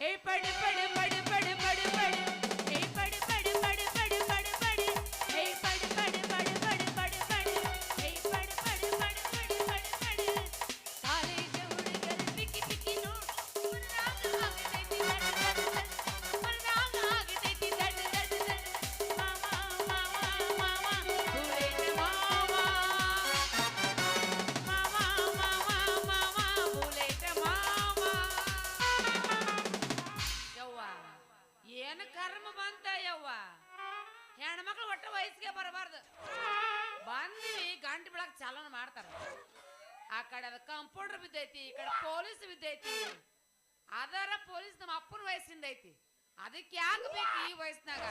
ಏ ಪಡಿ ಪಡಿ ಪಡಿ ಪಡಿ ಪಡಿ ಪಡಿ ಏ ಪಡಿ ಪಡಿ ಪಡಿ ಪಡಿ ಪಡಿ ಪಡಿ ಏ ಪಡಿ ಪಡಿ ಪಡಿ ಪಡಿ ಪಡಿ ಪಡಿ ಏ ಪಡಿ ಪಡಿ ಪಡಿ ಪಡಿ ಪಡಿ ಪಡಿ ಕಾಲೇಜ ಹುಡುಗರು ಪಿಕ್ಕಿ ಪಿಕ್ಕಿ ನೋಡು ಮುರ್ರಾಗ ಆಗತೈತಿ ದಡ ದಡ ದಡ ಮುರ್ರಾಗ ಆಗತೈತಿ ದಡ ದಡ ದಡ ಮಾವ ಮಾವ ಮಾವ ಬುಲೆಟ್ ಮಾವ ಮಾವ ಮಾವ ಮಾವ ಬುಲೆಟ್ ಮಾವ ಯವ್ವ ಏನು ಕರ್ಮ ಬಂತ ಯವ್ವ ಹೆಣ್ಮಕ್ಳು ಒಟ್ಟ ವಯಸ್ಸಿಗೆ ಬರಬಾರ್ದು ಬಂದಿವಿ ಗಂಟು ಬಿಡಕ್ ಚಾಲನ ಮಾಡ್ತಾರ ಆ ಕಡೆ ಅದ ಕಂಪೌಂಡರ್ ಬಿದ್ದೈತಿ ಈ ಕಡೆ ಪೊಲೀಸ್ ಬಿದ್ದೈತಿ ಅದರ ಪೊಲೀಸ್ ನಮ್ಮ ಅಪ್ಪನ ವಯಸ್ಸಿಂದ ಐತಿ ಅದಕ್ಕೆ ಯಾಕೆ ಬೇಕು ಈ ವಯಸ್ಸಿನಾಗ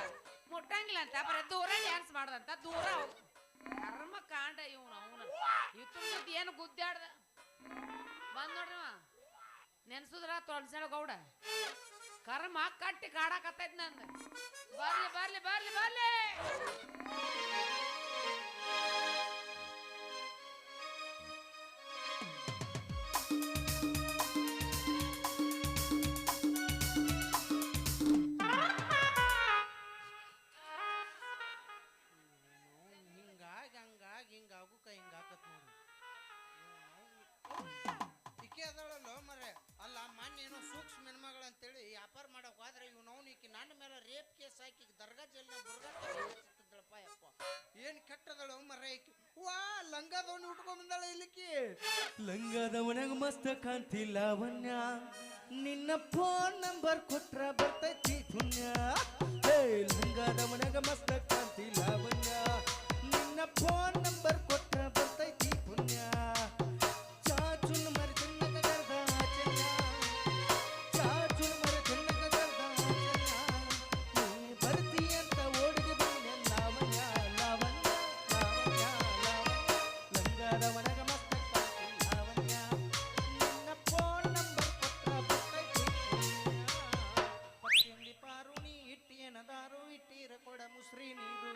ಮುಟ್ಟಂಗಿಲ್ಲ ಅಂತ ಬರೀ ದೂರ ಡ್ಯಾನ್ಸ್ ಮಾಡ್ದಂತ ದೂರ ಕರ್ಮ ಕಾಂಡ ಇವನು ಅವನು ಇತ್ತು ಏನು ಗುದ್ದಾಡ್ದ ಬಂದ್ ನೋಡ್ರಿ ನೆನ್ಸುದ್ರ ತೊಳ್ಸಾಳ ಗೌಡ ಕರ್ಮ ಕಟ್ಟಿ ಕಾಡಾಕತ್ತೈತಿ ನಂದು ಬರ್ಲಿ ಬರ್ಲಿ ಬರ್ಲಿ ಬರ್ಲಿ ಹಿಂಗಾಗುಕ ಹಿಂಗಾಕತ್ ನೋಡ್ರಿ ಇಕೆ ಅದಳಲ್ಲ ಮರೆ ಅಲ್ಲ ಮೊನ್ನೆ ಏನೋ ಸೂಕ್ಷ್ಮ ಹೆಣ್ಮಗಳು ಅಂತೇಳಿ ವ್ಯಾಪಾರ ಮಾಡಕ್ ಹೋದ್ರೆ ಇವ್ ನಾವು ಈಕಿ ನನ್ನ ಮೇಲೆ ರೇಪ್ ಕೇಸ್ ಹಾಕಿ ದರ್ಗಾ ಜೈಲ್ನ ಬುರ್ಗಪ್ಪ ಯಪ್ಪ ಏನ್ ಕೆಟ್ಟದಳು ಮರ ಈಕಿ ವಾ ಲಂಗದವನ್ ಉಟ್ಕೊಂಡ್ ಬಂದಾಳ ಇಲ್ಲಿಕ್ಕಿ ಲಂಗದವನಾಗ ಮಸ್ತ ಕಾಂತಿ ಲಾವಣ್ಯ ನಿನ್ನ ಫೋನ್ ನಂಬರ್ ಕೊಟ್ರ ಬರ್ತೈತಿ ಪುಣ್ಯ ಹೇ ಲಂಗದವನಾಗ ಮಸ್ತ ಕಾಂತಿ ಲಾವಣ್ಯ ನಿನ್ನ ಫೋನ್ ನಂಬರ್ ಕೊಟ್ರ ಬರ್ತೈತಿ ಪುಣ್ಯ ಚಾಚುನ್ ಮರಿ ತಿನ್ನಕ ಗರ್ದ ಚೆನ್ನ ಚಾಚುನ್ ಮರಿ ತಿನ್ನಕ ಗರ್ದ ಚೆನ್ನ ನೀ ಬರ್ತಿ ಅಂತ ಓಡಿದೆ ಬಂದೆ ಲಾವಣ್ಯ ಲಾವಣ್ಯ ಲಾವಣ್ಯ ಲಾವಣ್ಯ ಲಂಗದವನಾಗ ಮಸ್ತ ಕಾಂತಿ ಲಾವಣ್ಯ ನಿನ್ನ ಫೋನ್ ನಂಬರ್ ಕೊಟ್ರ ಬರ್ತೈತಿ ಪುಣ್ಯ ಪಟ್ಟಿಂಗಿ ಪಾರುಣಿ ಇಟ್ಟಿಯನದಾರು ಇಟ್ಟೀರ ಕೊಡ ಮುಸ್ರಿ ನೀರು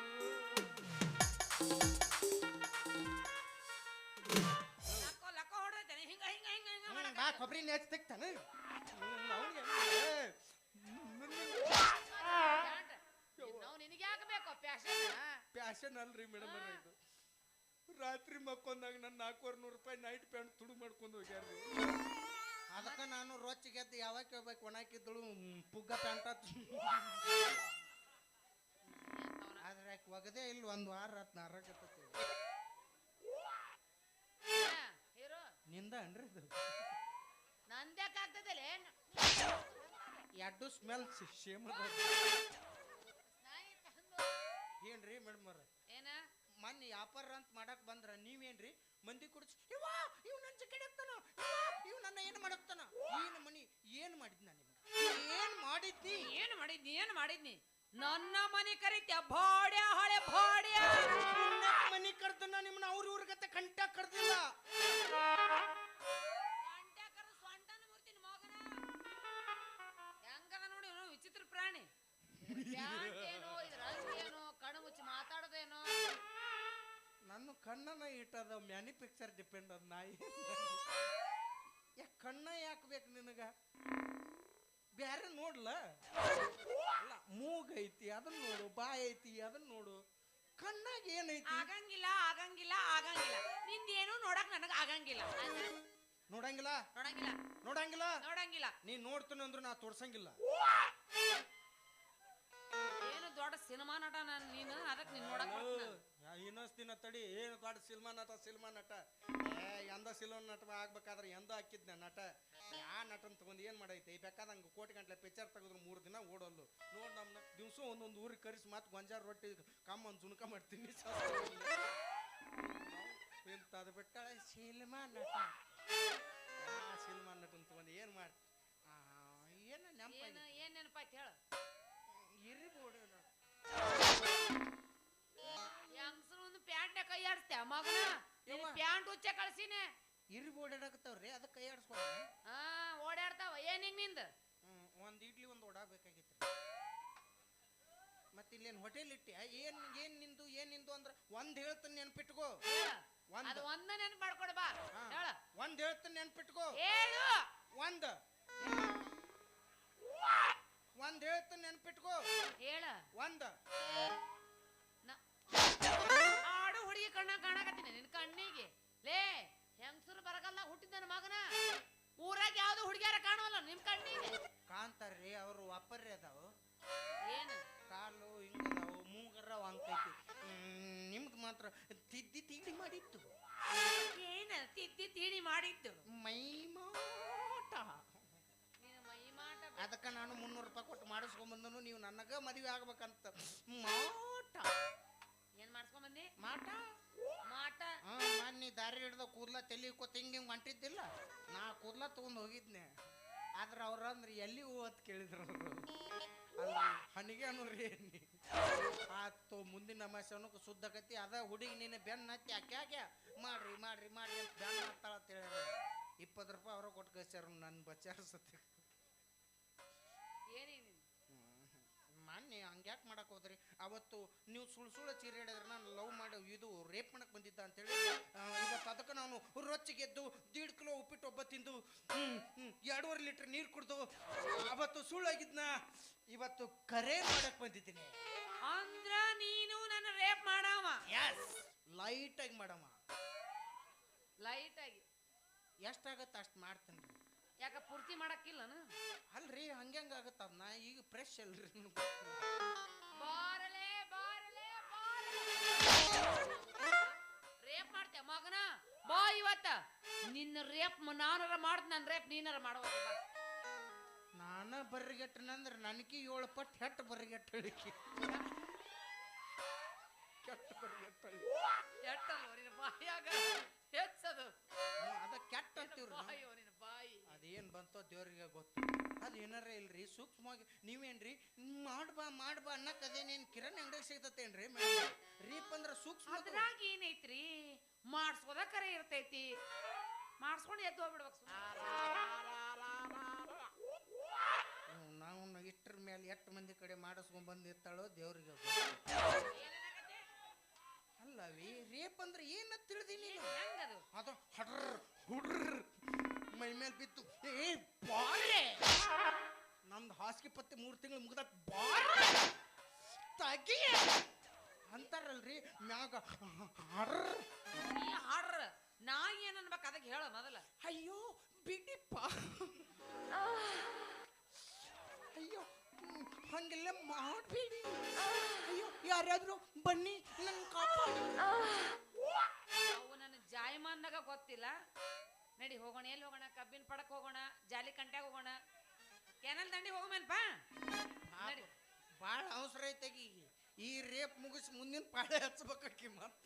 ಬಾ ಕೊಬ್ಬರಿ ನೆಚ್ ತೆಗ್ತಾನೆ ನಿನಗೆ ಯಾಕೆ ಬೇಕು ಫ್ಯಾಷನ್ ಪ್ಯಾಶನ್ ಅಲ್ರಿ ಮೇಡಮ್ ಇದು ರಾತ್ರಿ ಮಕ್ಕೊಂದಾಗ ನನ್ನ 400 ರೂಪಾಯಿ ನೈಟ್ ಪ್ಯಾಂಟ್ ತುಡು ಮಾಡ್ಕೊಂಡು ಹೋಗ್ಯಾರ್ರಿ ಅದಕ್ಕೆ ನಾನು ರೊಚ್ಚಿಗೆ ಎದ್ದು ಯಾವಾಗ ಕೇಳ್ಬೇಕು ಒಣಾಕಿದ್ದಳು ಪುಗ್ಗ ಪ್ಯಾಂಟ್ ಆದ್ರೆ ಯಾಕೆ ಒಗದೇ ಇಲ್ಲ ಒಂದು ವಾರ ರಾತ್ ನಾರಾಗತ್ತೈತಿ ಹೀರೋ ನಿಂದ ಅನ್ರಿ ಇದು ನಂದ್ಯಾಕಾಗ್ತದಲ್ಲ ಎರಡು ಸ್ಮೆಲ್ ಸೇಮ್ ಏನ್ರಿ ಮೇಡಮ್ ಅವ್ರ ಏನ ಮೊನ್ನೆ ವ್ಯಾಪಾರ ಅಂತ ಮಾಡಕ್ ಬಂದ್ರ ನೀವೇನ್ರಿ ಮಂದಿ ಕುಡಿಸಿ ಇವ್ ನನ್ನ ಜೊತೆ ಹಾಕ್ತಾನ ಇವ್ ನನ್ನ ಏನ್ ಮಾಡಕ್ತಾನ ಏನ್ ಮನಿ ಏನ್ ಮಾಡಿದ್ ನಾನು ಏನ್ ಮಾಡಿದ್ನಿ ಏನ್ ಮಾಡಿದ್ನಿ ನನ್ನ ಮನೆ ಕರಿತ್ಯ ಭಾಡ್ಯ ಹಳೆ ಭಾಡ್ಯ ಮನಿ ಕರ್ದನ ನಿಮ್ಮನ್ನ ಅವ್ರ ಇವ್ರಿಗತ್ತೆ ಕಂಟ ಕರ್ದಿಲ್ಲ ಹೆಂಗದ ನೋಡಿ ವಿಚಿತ್ರ ಪ್ರಾಣಿ ಏನೋ ಇದ್ರ ಏನೋ ಕಣ್ಣು ಮುಚ್ಚಿ ಮಾತಾಡೋದೇನೋ ನನ್ನ ಕಣ್ಣನ ಇಟ್ಟದ ಮ್ಯಾನುಫ್ಯಾಕ್ಚರ್ ಡಿಪೆಂಡ್ ಅದ್ ನಾಯಿ ಕಣ್ಣ ಯಾಕೆ ಬೇಕು ನಿನಗ ಬ್ಯಾರೆ ನೋಡ್ಲ ಅಲ್ಲ ಮೂಗ್ ಐತಿ ಅದನ್ನ ನೋಡು ಬಾಯಿ ಐತಿ ಅದನ್ನ ನೋಡು ಕಣ್ಣಾಗ ಏನೈತಿ ಆಗಂಗಿಲ್ಲ ಆಗಂಗಿಲ್ಲ ಆಗಂಗಿಲ್ಲ ನಿಂದೇನು ನೋಡಕ್ ನನಗ ಆಗಂಗಿಲ್ಲ ನೋಡಂಗಿಲ್ಲ ನೋಡಂಗಿಲ್ಲ ನೋಡಂಗಿಲ್ಲ ನೋಡಂಗಿಲ್ಲ ನೀ ನೋಡ್ತಾನ ಅಂದ್ರು ನಾ ತೋರ್ಸಂಗಿಲ್ಲ ಏನು ದೊಡ್ಡ ಸಿನಿಮಾ ನಟ ನೀನು ಅದಕ್ಕೆ ನೀನ್ ನೋಡಕ್ ಇನ್ನೊಂದ್ದಿನ ತಡಿ ಏನು ದೊಡ್ಡ ಸಿನಿಮಾ ನಟ ಎಂದ ಸಿನಿಮಾ ನಟ ಆಗ್ಬೇಕಾದ್ರೆ ಎಂದ ಹಾಕಿದ್ನ ನಟ ಯಾ ನಟನ್ ತಗೊಂಡ್ ಏನ್ ಮಾಡೈತಿ ಬೇಕಾದಂಗ ಕೋಟಿ ಗಂಟ್ಲೆ ಪಿಕ್ಚರ್ ತೆಗೆದ್ರು 3 ದಿನ ಓಡೋಲ್ಲು ನೋಡ್ ನಮ್ನ ದಿವ್ಸ ಒಂದೊಂದು ಊರಿಗೆ ಕರೆಸಿ ಮತ್ತೆ ಗೊಂಜಾರ ರೊಟ್ಟಿ ಕಮ್ಮನ್ ಜುಣಕ ಮಾಡ್ತೀನಿ ಇಂತದ್ ಬಿಟ್ಟಾಳೆ ಸಿನಿಮಾ ನಟ ಸಿನಿಮಾ ನಟನ್ ತಗೊಂಡ್ ಏನ್ ಮಾಡಿ ಏನ ಏನ್ ನೆನಪಾಯ್ತು ಹೇಳ ಇರ್ಬೋದು ಹೆಂಗಸರು ಒಂದು ಪ್ಯಾಂಟ್ ಕೈ ಆಡಿಸ್ತೇ ಮಗನ ಪ್ಯಾಂಟ್ ಉಚ್ಚ ಕಳ್ಸಿನೇ ಇರಿ ಓಡಾಡಕತ್ತವ್ರಿ ಅದಕ್ಕೆ ಕೈ ಆಡಿಸ್ಕೊಂಡ ಓಡಾಡ್ತಾವ ಏನ್ ಹಿಂಗ್ ನಿಂದ ಒಂದ್ ಇಡ್ಲಿ ಒಂದು ಓಡಾಡ್ಬೇಕಾಗಿತ್ತು ಮತ್ತೆ ಇಲ್ಲೇನ್ ಹೋಟೆಲ್ ಇಟ್ಟಿ ಏನ್ ನಿಂದು ಅಂದ್ರ ಒಂದ್ ಹೇಳ್ತಾನೆ ನೆನ್ಪಿಟ್ಕೋ ಅದು ಒಂದ ನೆನ್ಪು ಮಾಡ್ಕೊಡ ಬಾ ಹೇಳ ಒಂದ್ ಹೇಳ್ತಾನೆ ನೆನ್ಪಿಟ್ಕೋ ಹೇಳು ಒಂದ್ ಬಂದ ನ- ಆಡು ಹುಡುಗಿ ಕಣ್ಣ ಕಾಣಕತ್ತೀನಿ ನಿನ್ ಕಣ್ಣಿಗೆ ಲೇ ಹೆಂಗಸರು ಬರಗಲ್ಲ ಹುಟ್ಟಿದ ನನ್ನ ಮಗನ ಊರಾಗ ಯಾವ್ದು ಹುಡುಗಿಯಾರ ಕಾಣವಲ್ಲ ನಿಮ್ ಕಣ್ಣಿಗೆ ಕಾಂತಾರ್ರಿ ಅವರು ಅಪ್ಪರ್ರಿ ಅದಾವು ಏನು ಕಾಲು ಹಿಂಗದಾವು ಮೂಗರ ವಾಂಕೈತಿ ನಿಮ್ದು ಮಾತ್ರ ತಿದ್ದಿ ತಿಂಡಿ ಮಾಡಿತ್ತು ಏನ ತಿದ್ದಿ ತೀಡಿ ಮಾಡಿದ್ದು ಮೈ ಮಾಟ ನಿನ್ನ ಮೈ ಮಾಟ ಅದಕ್ಕೆ ನಾನು 300 ರೂಪಾಯಿ ಕೊಟ್ಟು ಮಾಡಿಸ್ಕೊಂಬಂದನು ನೀವು ನನಗ ಮದುವೆ ಆಗ್ಬೇಕಂತ ಮಾಟ ಏನ್ ಮಾಡ್ಸ್ಕೊಂಬಂದಿ ಮಾಟ ಮಾಟ ನೀ ದಾರಿ ಹಿಡ್ದ ಕೂದ್ಲ ತಲೆ ಕೊತ್ತ ಹಿಂಗೆ ಹೊಂಟಿದ್ದಿಲ್ಲ ನಾ ಕೂದ್ಲ ತಗೊಂಡ್ ಹೋಗಿದ್ನೆ ಆದ್ರೆ ಅವ್ರ ಅಂದ್ರೆ ಎಲ್ಲಿ ಅಂತ ಕೇಳಿದ್ರು ಅವರು ಅಲ್ಲ ಹಣಿಗೆ ಅನ್ನೋರಿ ಆತು ಮುಂದಿನ ಅಮಾಸನಕ್ಕೆ ಶುದ್ಧಕತಿ ಅದ ಹುಡುಗಿ ನೀನು ಬೆನ್ನ ಹತ್ತಿ ಯಾಕೆ ಮಾಡ್ರಿ ಮಾಡ್ರಿ ಮಾಡ್ರಿ ಅಂತ ಬೆನ್ನ ಹತ್ತಾಳ ಅಂತ ಹೇಳ್ಯಾರ 20 ರೂಪಾಯಿ ಅವ್ರ ಕೊಟ್ಟು ಕಳ್ಸ್ಯಾರ ನನ್ನ ಬಚಾರ್ಸತ್ತೆ ಏನೇನು ಮೊನ್ನೆ ಹಂಗ್ಯಾಕೆ ಮಾಡಕ್ ಹೋದ್ರಿ ಅವತ್ತು ನೀವು ಸುಳ್ಳು ಚೀರಾಡಿದ್ರೆ ನಾನು ಲವ್ ಮಾಡಿ ಇದು ರೇಪ್ ಮಾಡಕ್ ಬಂದಿದ್ದ ಅಂತೇಳಿ ಇವತ್ತು ಅದಕ್ಕೆ ನಾನು ರೊಚ್ಚಿಗೆದ್ದು 1.5 ಕಿಲೋ ಉಪ್ಪಿಟ್ಟು ಒಬ್ಬ ತಿಂದು 2.5 ಲೀಟರ್ ನೀರು ಕುಡ್ದು ಅವತ್ತು ಸುಳ್ಳಾಗಿದ್ನ ಇವತ್ತು ಕರೆ ಮಾಡಕ್ ಬಂದಿದ್ದೀನಿ ಅಂದ್ರ ನೀನು ನನ್ನ ರೇಪ್ ಮಾಡವ ಎಸ್ ಲೈಟ್ ಆಗಿ ಮಾಡಮ್ಮ ಲೈಟ್ ಆಗಿ ಎಷ್ಟಾಗತ್ತೆ ಅಷ್ಟು ಮಾಡ್ತೀನಿ ಯಾಕ ಪೂರ್ತಿ ಮಾಡಕ್ಕಿಲ್ಲನ ಅಲ್ರಿ ಹಂಗಂಗಾಗತ್ತ ಅದನ್ನ ಈಗ ಫ್ರೆಶ್ ಅಲ್ರಿ ಬಾರಲೆ ಬಾರಲೆ ರೇಪ್ ಮಾಡ್ತೇವ ಮಗನ ಬಾ ಇವತ್ತ ನಿನ್ನ ರೇಪ್ ನಾನರ ಮಾಡ್ದ ನನ್ನ ರೇಪ್ ನೀನರ ಮಾಡುವ ನಾನ ಬರ್ರಿಗೆಟ್ಟನಂದ್ರೆ ನನಗೆ 7 ಪಟ್ಟು ಹೆಟ್ಟು ಬರ್ರಿಗೆಟ್ಟಳಿಕೆ ಕೆಟ್ಟ ಬರ್ರಿಗೆಟ್ಟಳಿ ಎಟ್ಟಲ್ವ ನಿನ್ನ ಬಾಯಾಗ ಹೆಚ್ಚದು ಅದ ಕೆಟ್ಟ ಅಂತೀವ್ರಿ ಬಾಯೋ ನಿನ್ನ ಬಾಯಿ ಅದೇನ್ ಬಂತೋ ದೇವ್ರಿಗೆ ಗೊತ್ತು ಅದು ಏನಾರ ಇಲ್ರಿ ಸೂಕ್ಷ್ಮವಾಗಿ ನೀವೇನ್ರಿ ಮಾಡ್ಬಾ ಅನ್ನಕ್ ಅದೇನೇನ್ ಕಿರಣ್ ಅಂಗಡಿ ಸಿಗ್ತತೇನ್ರಿ ಮೇಡಮ್ ರೀಪ್ ಅಂದ್ರ ಸೂಕ್ಷ್ಮ ಅದ್ರಾಗ ಏನೈತ್ರಿ ಮಾಡ್ಸೋದ ಕರೆ ಇರ್ತೈತಿ ಮಾಡ್ಸ್ಕೊಂಡು ಎದ್ದು ಹೋಗ್ಬಿಡ್ಬೇಕು ನಾವು ಇಟ್ರ ಮೇಲೆ ಎಷ್ಟು ಮಂದಿ ಕಡೆ ಮಾಡಿಸ್ಕೊಂಡ್ ಬಂದಿರ್ತಾಳೋ ದೇವ್ರಿಗೆ ಅಲ್ಲವಿ ರೇಪ್ ಅಂದ್ರೆ ಏನ ತಿಳಿದೀನಿ ಹೆಂಗದು ಅದು ಹಡ್ರ ಹುಡ್ರ ಮೈ ಮೇಲೆ ಬಿತ್ತು ಏ ಬಾರೆ ನಮ್ದು ಹಾಸಿಗೆ ಪತ್ತೆ 3 ತಿಂಗಳು ಮುಗ್ದ ಬಾರೆ ತಗಿ ಅಂತಾರಲ್ರಿ ಮ್ಯಾಗ ನೀ ಹಾಡ್ರ ನಾ ಏನ್ ಅನ್ಬೇಕು ಅದಕ್ಕೆ ಹೇಳ ಮೊದಲ ಅಯ್ಯೋ ಬಿಡಿಪ್ಪ ಅಯ್ಯೋ ಹಂಗೆಲ್ಲ ಮಾಡಬೇಡಿ ಅಯ್ಯೋ ಯಾರಾದ್ರೂ ಬನ್ನಿ ನನ್ನ ಕಾಪಾಡಿ ಅವು ನನ್ನ ಜಾಯಮಾನ್ದಾಗ ಗೊತ್ತಿಲ್ಲ ನಡಿ ಹೋಗೋಣ ಎಲ್ಲಿ ಹೋಗೋಣ ಕಬ್ಬಿನ ಪಡಕ್ ಹೋಗೋಣ ಜಾಲಿ ಕಂಟ್ಯಾಗ ಹೋಗೋಣ ಕೆನಲ್ ದಂಡಿ ಹೋಗಮೇನ್ಪಾ ನಡಿ ಭಾಳ ಅವಸರ ಐತೆಗಿ ಈ ರೇಪ್ ಮುಗಿಸಿ ಮುಂದಿನ ಪಾಳೆ ಹಚ್ಬೇಕಿ ಮತ್ತ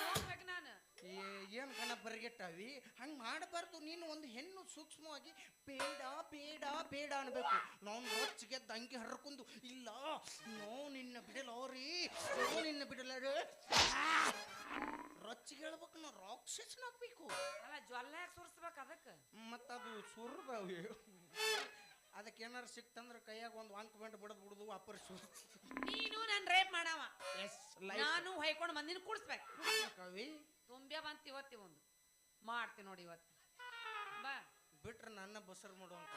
ಹೋಗ್ಬೇಕು ನಾನು ಏನು ಕಣ ಬರ್ಗೆಟ್ಟವಿ ಹಂಗೆ ಮಾಡಬಾರ್ದು ನೀನು ಒಂದು ಹೆಣ್ಣು ಸೂಕ್ಷ್ಮವಾಗಿ ಬೇಡ ಬೇಡ ಬೇಡ ಅನ್ಬೇಕು ನಾವು ರೊಚ್ಚಿಗೆ ಅಂಗಿ ಹರ್ಕೊಂಡು ಇಲ್ಲ ನೋ ನಿನ್ನ ಬಿಡಲೋರಿ ನೋ ನಿನ್ನ ಬಿಡಲಾರೆ ರೊಚ್ಚಿಗೆ ಹೇಳ್ಬೇಕು ನಾವು ರಾಕ್ಷಸನಾಗ್ಬೇಕು ಅಲ್ಲ ಜ್ವಲ್ಲ ಯಾಕೆ ಸುರಿಸ್ಬೇಕು ಅದಕ್ಕೆ ಮತ್ತದು ಸುರ್ದವಿ ಅದಕ್ಕೆ ಏನಾರು ಸಿಕ್ತಂದ್ರೆ ಕೈಯಾಗ ಒಂದು ವಾಂಕ್ ಬೆಂಡ್ ಬಿಡೋದು ವಾಪರ್ ನೀನು ನಾನು ರೇಪ್ ಮಾಡವ ಎಸ್ ನಾನು ಹೊಯ್ಕೊಂಡು ಮಂದಿನ ಕೂಡಿಸ್ಬೇಕು ಕವಿ ತುಂಬೆ ಬಂತ ಇವತ್ತಿ ಒಂದು ಮಾಡ್ತೀನಿ ನೋಡಿ ಇವತ್ತು ಬಾ ಬಿಟ್ರೆ ನನ್ನ ಬಸರ್ ಮಾಡುವಂತ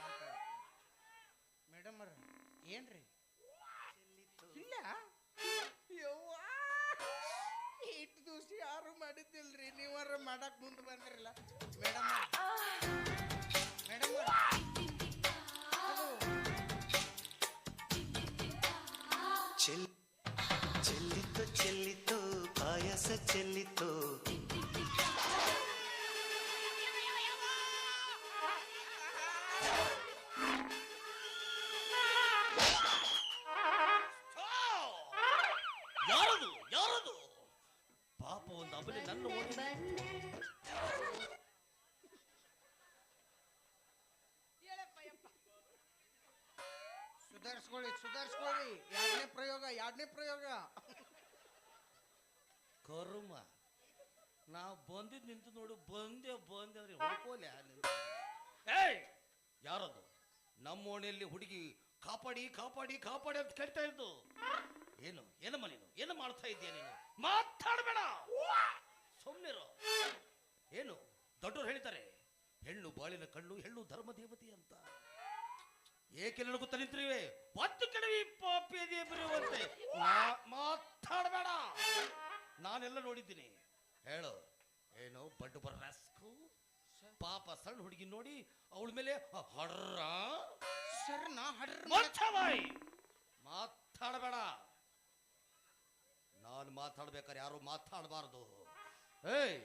ಮೇಡಮ್ ಅವ್ರ ಏನ್ರಿ ಇಲ್ಲ ಯವ್ವಾ ಇಟ್ಟು ದಿವಸ ಯಾರು ಮಾಡಿದ್ದಿಲ್ರಿ ನೀವಾರ ಮಾಡಕ್ ಮುಂದೆ ಬಂದಿರಲ್ಲ ಮೇಡಮ್ ಮೇಡಮ್ ಚೆಲ್ಲಿತು ಚೆಲ್ಲಿತು ಪಾಯಸ ಚೆಲ್ಲಿತು ಯಾರದು ಯಾರದು ಪಾಪ ಒಂದು ಅಬಲೆ ನನ್ನ ಓಡಿ ಸುಧಾರಿಸ್ಕೊಳ್ಳಿ ಎರಡನೇ ಪ್ರಯೋಗ ಕರ್ಮ ನಾವು ಬಂದಿದ್ದು ನಿಂತು ನೋಡು ಬಂದೆ ಅಂದ್ರೆ ಹುಡ್ಕೋಲೆ ಏಯ್ ಯಾರದು ನಮ್ಮ ಓಣಿಯಲ್ಲಿ ಹುಡುಗಿ ಕಾಪಾಡಿ ಕಾಪಾಡಿ ಕಾಪಾಡಿ ಅಂತ ಕರಿತಾ ಇದ್ದು ಏನಮ್ಮ ನೀನು ಏನು ಮಾಡ್ತಾ ಇದ್ದೀಯ ನೀನು ಮಾತಾಡಬೇಡ ಸುಮ್ಮನಿರು ಏನು ದೊಡ್ಡರು ಹೇಳ್ತಾರೆ ಹೆಣ್ಣು ಬಾಳಿನ ಕಣ್ಣು ಹೆಣ್ಣು ಧರ್ಮ ದೇವತೆ ಅಂತ ಏಕೆ ನಡುಗುತ್ತಾ ನಿಂತಿರುವೆ? ಪತ್ತು ಕೆಡವಿ ಪಾಪಿಯದೇ ಬರೆಯುವಂತೆ ಮಾತಾಡಬೇಡ. ನಾನೆಲ್ಲ ನೋಡಿದ್ದೀನಿ. ಹೇಳು, ಏನು ಬಡ್ಡು ಬರಸ್ಕು? ಪಾಪ ಸಣ್ಣ ಹುಡುಗಿ ನೋಡಿ ಅವಳ ಮೇಲೆ ಹಡ್ರ. ಸರ್ ನಾ ಹಡ್ರ ಬಾಯಿ ಮಾತಾಡಬೇಡ. ನಾನು ಮಾತಾಡ್ಬೇಕಾದ್ರೆ ಯಾರು ಮಾತಾಡಬಾರ್ದು. ಏಯ್,